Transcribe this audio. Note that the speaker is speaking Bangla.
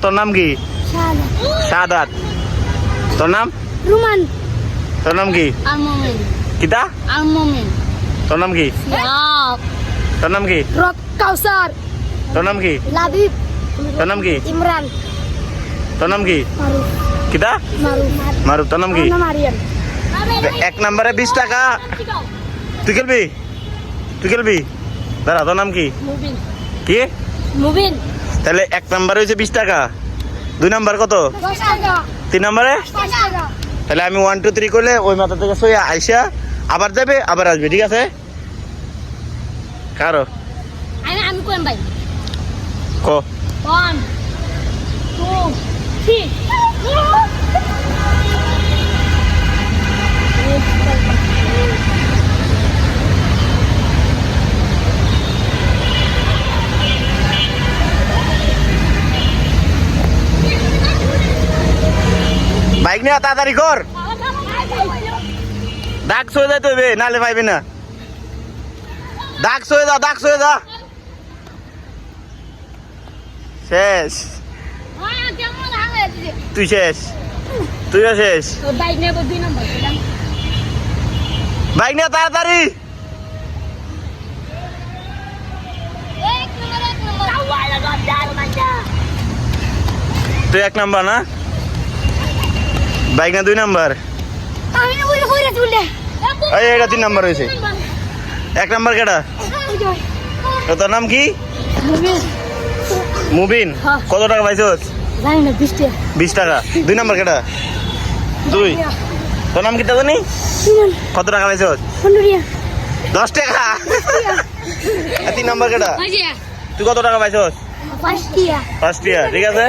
তোর নাম কি? শাহাদাত। তোর নাম? রুমান। তোর নাম কি? আল-মুমিন। কিতা? আল-মুমিন। তোর নাম কি? তোর নাম কি? কাউসার। তোর নাম কি? লাবিব। তোর নাম কি? ইমরান। তোর নাম কি? মারুফ। কিতা? মারুফ। মারুফ। তোর নাম কি? মারিয়াম। 1 নম্বরে 20 টাকা। তুই খেলবি? দাঁড়া, তোর নাম কি? মুবিন। কি? মুবিন। তাহলে 1 নম্বরে হয়েছে 20 টাকা। 2 নম্বর কত? 10 টাকা। 3 নম্বরে? 5 টাকা। তাহলে আমি 1 2 3 করলে ওই মাথা থেকে সইয়া আইসা আবার যাবে, আবার আসবে, ঠিক আছে? কারো আমি কোন ভাই? কো 1 2 3 বাইক নিয়ে তাড়াতাড়ি কর। দাগ সয়ে যাইতে হবে, নালে পাইবে না। দাগ সয়ে যা। শেষ। তুই শেষ। তুইও শেষ। বাইক নেব 2 নম্বর। বাইক নিয়ে তাড়াতাড়ি। তুই 1 নম্বর না? বাইক না 2 নম্বর? আমি না বলে কইরা তুলে। এই এটা 3 নম্বর হয়েছে। 1 নম্বর কেডা? তোর নাম কি? মুবিন। মুবিন। হ্যাঁ। কত টাকা পাইছস? জানি না 20 টাকা। 20 টাকা। 2 নম্বর কেডা? তুই। তোর নাম কিটা জানি? সুমন। কত টাকা পাইছস? 15 10 টাকা। 3 নম্বর কেডা? টাকা। তুই কত টাকা পাইছস? 5 টাকা। 5 টাকা, ঠিক আছে?